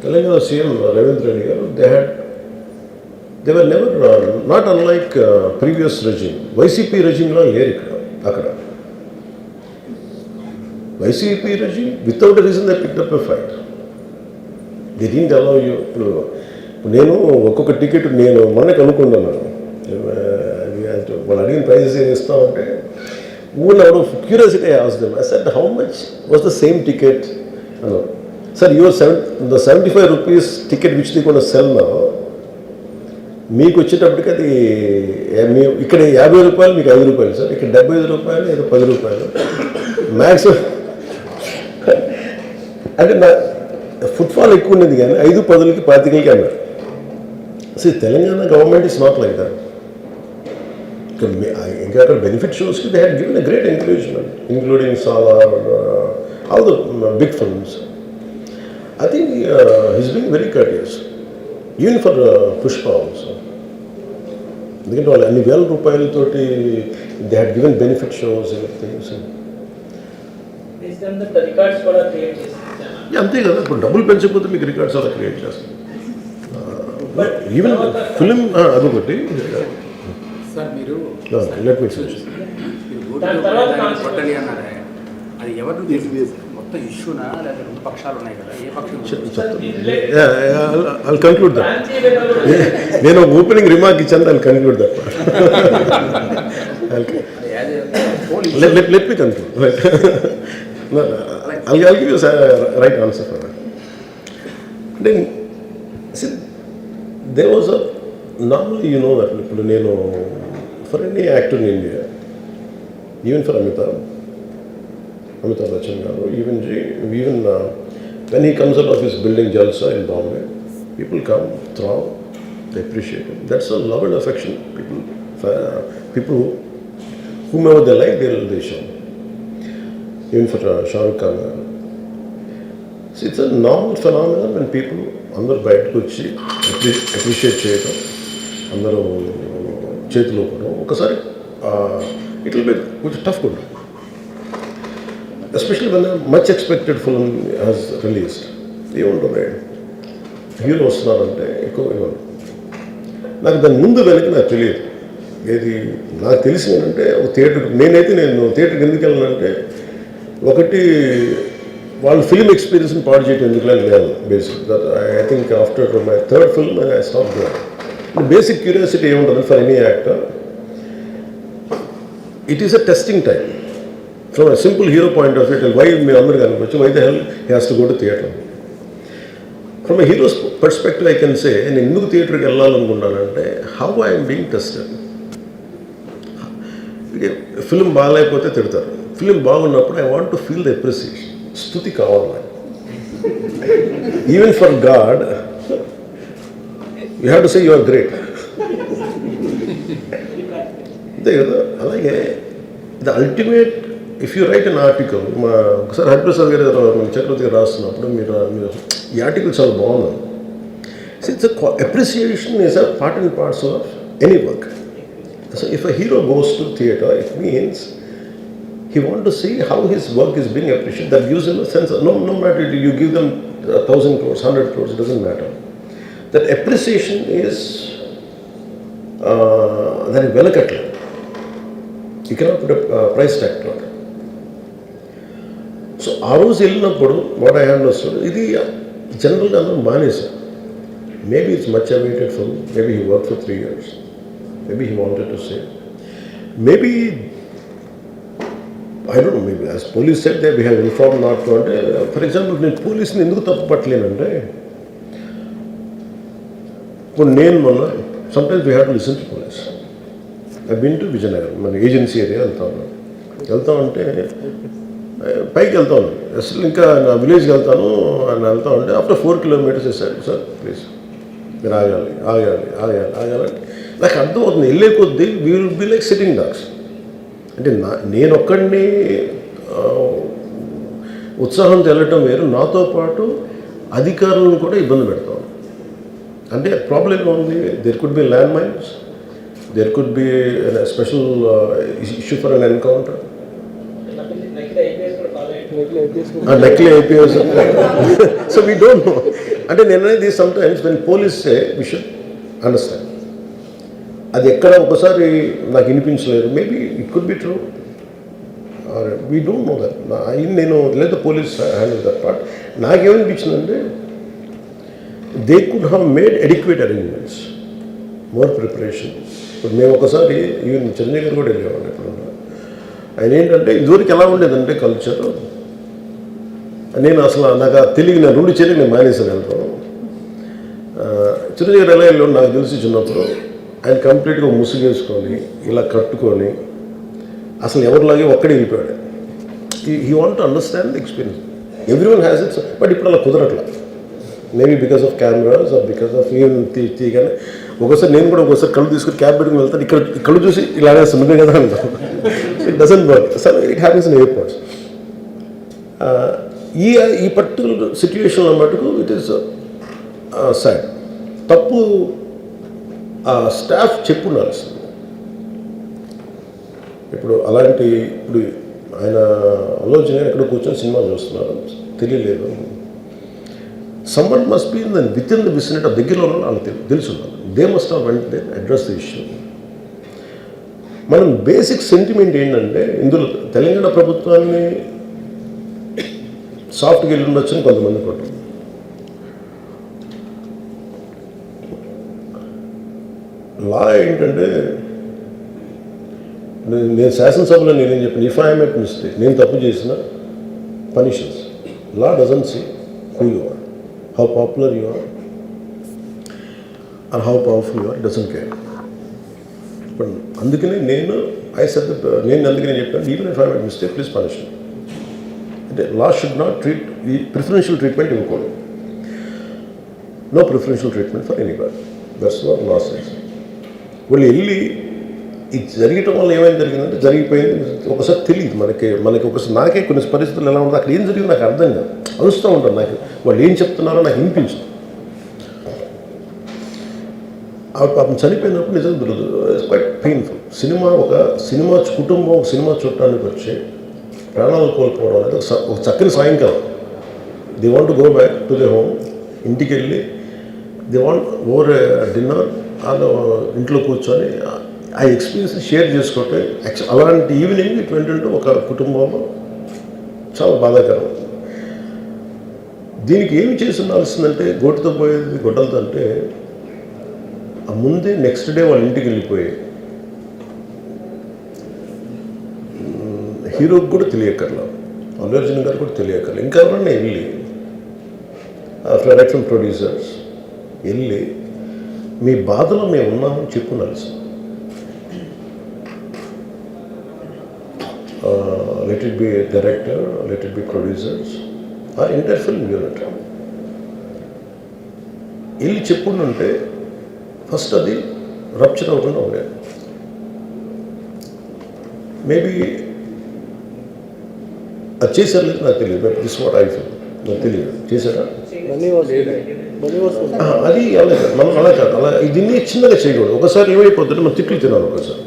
Telangana CM Ravindra Reddy garu, they were never not unlike previous regime. YCP regime la leru akkada. YCP regime, without a reason they picked up a fight. They didn't allow you. నేను ఒక్కొక్క ticket నేను మనకు అనుకున్నాను వాళ్ళు అడిగిన prices ఏమి ఇస్తామంటే ఊళ్ళో out of curiosity I asked them. I said how much was the same ticket అన్నారు. Sir your the 75 rupees ticket which the కూడా సెల్ నా మీకు వచ్చేటప్పటికి అది ఇక్కడ 50 రూపాయలు మీకు 5 రూపాయలు సార్, ఇక్కడ 75 రూపాయలు ఏదో 10 రూపాయలు మ్యాక్సిమం. అంటే నా ఫుట్ఫాల్ ఎక్కువ ఉన్నది కానీ 5, 10కి 25కి అన్నారు. See, Telangana government is not like that. ఇంకా అక్కడ బెనిఫిట్ షోస్కి they had given a great encouragement, including Salaar, all the big films. I think he's being very courteous even for Pushpa also. ఎందుకంటే వాళ్ళు అన్ని వేల రూపాయలతోటి they had given benefit shows things. అంతే కదా, ఇప్పుడు డబ్బులు పెంచకపోతే మీకు రికార్డ్స్ అలా క్రియేట్ చేస్తారు. ఈవెన్ ఫిలిం అదొకటి. సార్ మీరు లెట్ మీ అది ఎవరు మొత్తం ఇష్యూనా లేదా రెండు పక్షాలు ఉన్నాయి కదా, ఏ పక్షం? I'll conclude that. నేను ఓపెనింగ్ రిమార్క్ ఇచ్చాను, I'll conclude that. Let me conclude. Right. I'll give you a right answer for that. Then, see, there was a, normally you know that for any actor in India, even for Amitabh Bachchan garu, even when he comes out of his building Jalsa in Bombay, people come, throw, they appreciate him. That's a love and affection. People whomever they like, they show. Even for Shah Rukh Khan. See, it's a normal phenomenon when people అందరూ బయటకు వచ్చి appreciate చేయడం, అందరూ చేతిలో కూడా ఒకసారి it will be కొంచెం tough కూడా, especially when much expected film has released. ఏముంటుంది, హీరో వస్తున్నారంటే ఎక్కువ ఇవ్వను. నాకు దాని ముందు వెనక నాకు తెలియదు. ఏది నాకు తెలిసి ఏంటంటే ఒక థియేటర్కి నేను థియేటర్కి ఎందుకు వెళ్ళానంటే, ఒకటి వాళ్ళు ఫిల్మ్ ఎక్స్పీరియన్స్ని పాడు చేయడం ఎందుకు లేదు basic. That I think after my third film I stop there. Basic curiosity ఏముంటుంది for any actor, it is a testing time. From a simple hero point of view, why మీరు అందరూ కనిపించు, why the hell he has to go to theatre. From a hero's perspective I can say, నేను ఎందుకు థియేటర్కి వెళ్ళాలనుకుంటానంటే, how I'm being tested. Film బాగాలేకపోతే తిడతారు, film బాగున్నప్పుడు I want to feel the appreciation. స్తుతి కావాలి. Even for God you have to say you are great. అంతే కదా. అలాగే the ultimate, if you write an article, ఒకసారి హరిప్రసాద్ గారు చక్రవర్తి గారు రాస్తున్నప్పుడు మీరు ఈ ఆర్టికల్ చాలా బాగుంది. It's appreciation is a part and parcel of any work. So if a hero goes to theatre, it means he want to see how his work is being appreciated. That gives him a sense of, no matter you give them 1,000 crores, 100 crores, it doesn't matter. That appreciation is that is velakatla. You cannot put a price tag to it. So ఆ రోజు వెళ్ళినప్పుడు what I understood, ఇది జనరల్గా అందరూ మానేశారు. Maybe it's much awaited film, maybe he worked for 3 years, maybe he wanted to say, maybe I don't know, maybe as police said that we have informed not to. For example, నేను పోలీసుని ఎందుకు తప్పు పట్టలేనంటే, ఇప్పుడు నేను మొన్న sometimes we have to listen to police. I've been to Vizianagaram, మన agency area వెళ్తా ఉంటే పైకి వెళ్తా ఉన్నాను. అసలు ఇంకా నా విలేజ్కి వెళ్తాను అని వెళ్తా ఉంటే ఆఫ్టర్ 4 kilometers వేసాడు, సార్ ప్లీజ్ మీరు ఆగాలి. నాకు అర్థమవుతుంది, వెళ్ళే కొద్దీ we will be like sitting dogs. అంటే నేను ఒక్కడిని ఉత్సాహంతో వెళ్ళటం వేరు, నాతో పాటు అధికారులను కూడా ఇబ్బంది పెడతాం. అంటే ప్రాబ్లం ఉంది, there could be land mines, there could be special issue for an encounter. నకిలీ IPS. So we don't know. అంటే నేను అనేది sometimes when police say we should understand. అది ఎక్కడ ఒకసారి నాకు వినిపించలేదు, maybe it could be true, we don't know that. నేను లేదా పోలీస్ హ్యాండిల్ దట్ పార్ట్. నాకేమనిపించిందంటే they could have made adequate arrangements, more preparation. ఇప్పుడు మేము ఒకసారి ఈవెన్ చిరంజీవి గారు కూడా వెళ్ళేవాడు ఎప్పుడు. ఆయన ఏంటంటే ఇదివరకు ఎలా ఉండేదంటే కల్చర్, నేను అసలు నాకు తెలియదు, నేను 2 చేతులు నేను మానేసాను వెళ్తాను. చిరంజీవి గారు ఎలా వెళ్ళాడు నాకు తెలిసి చిన్నప్పుడు, ఆయన కంప్లీట్గా ముసుగేసుకొని ఇలా కట్టుకొని అసలు ఎవరిలాగే ఒక్కడే వెళ్ళిపోయాడు. He want to understand the experience. Everyone has its, but ఇప్పుడు అలా కుదరట్లా. Maybe because of cameras or because of even తీయగానే ఒకసారి నేను కూడా ఒకసారి కళ్ళు తీసుకుని క్యాబ్ పెట్టుకుని వెళ్తాను, ఇక్కడ కళ్ళు చూసి ఇలాగే సున్నదే కదా అంటాను. It doesn't work. So it happens in airports. ఈ పర్టికులర్ సిచ్యువేషన్లో మటుకు ఇట్ ఈస్ సాడ్. తప్పు స్టాఫ్ చెప్పుండాల్సింది. ఇప్పుడు అలాంటి ఇప్పుడు ఆయన ఆలోచన ఎక్కడ కూర్చొని సినిమా చూస్తున్నారు తెలియలేదు. Someone must be within the vicinity దగ్గరలో ఉన్న వాళ్ళకి తెలుసు. They must have went they address the issue. మనం బేసిక్ సెంటిమెంట్ ఏంటంటే ఇందులో తెలంగాణ ప్రభుత్వాన్ని సాఫ్ట్గా వెళ్ళి ఉండొచ్చని కొంతమంది కొట్టారు. లా ఏంటంటే నేను శాసనసభలో నేనేం చెప్పాను, ఇఫ్ ఐ మేక్ మిస్టేక్, నేను తప్పు చేసిన punishments. Law doesn't see who you are, how popular you are or how powerful you are, doesn't care. ఇప్పుడు అందుకనే నేను అందుకనే చెప్పాను, even if I make mistake please punish me. అంటే లా షుడ్ నాట్ ట్రీట్ ఈ ప్రిఫరెన్షియల్ ట్రీట్మెంట్ ఇవ్వకూడదు. No preferential treatment for anybody. That's what law says. వాళ్ళు వెళ్ళి ఇది జరగటం వల్ల ఏమైనా జరిగిందంటే జరిగిపోయింది. ఒకసారి తెలియదు మనకి ఒకసారి నాకే కొన్ని పరిస్థితులు ఎలా ఉంటుంది, అక్కడ ఏం జరిగింది నాకు అర్థం కాదు, అరుస్తూ ఉంటాను. నాకు వాళ్ళు ఏం చెప్తున్నారో నాకు వినిపించదు. పాపం చనిపోయినప్పుడు నిజంగా ఇట్స్ క్వైట్ పెయిన్ఫుల్. సినిమా కుటుంబం ఒక సినిమా చూడటానికి వచ్చి ప్రాణాలు కోల్పోవడం అనేది ఒక చక్కని సాయంకాలం. They want to go back to the home. ఇంటికి వెళ్ళి దే వాంట్ ఓవర్ డిన్నర్ వాళ్ళు ఇంట్లో కూర్చొని ఆ ఎక్స్పీరియన్స్ షేర్ చేసుకుంటే అలాంటి ఈవినింగ్ ఇటువంటి ఒక కుటుంబంలో చాలా బాధాకరం. దీనికి ఏమి చేసి ఉండాల్సిందంటే గోటితో పోయేది గొడ్డలతో అంటే ఆ ముందే నెక్స్ట్ డే వాళ్ళ ఇంటికి వెళ్ళిపోయి హీరోకి కూడా తెలియకర్లా, అల్లు అర్జున్ గారు కూడా తెలియకర్లా, ఇంకా ఎవరన్నా వెళ్ళి డైరెక్షన్ ప్రొడ్యూసర్స్ వెళ్ళి మీ బాధలో మేము ఉన్నామని చెప్పుండాల్సి. Let it be director, let it be producers or entire film unit వెళ్ళి చెప్పుంటే ఫస్ట్ అది రప్చర్ అవ్వకుండా ఉండేది. మేబీ అది చేశారు లేదు నాకు తెలియదు, but this what I feel. నాకు తెలియదు చేశారా అది అలా మనం అలా కాదు. అలా దీన్ని చిన్నగా చేయకూడదు. ఒకసారి ఏమైపోతుంటే మనం తిట్లు తినాలి ఒకసారి.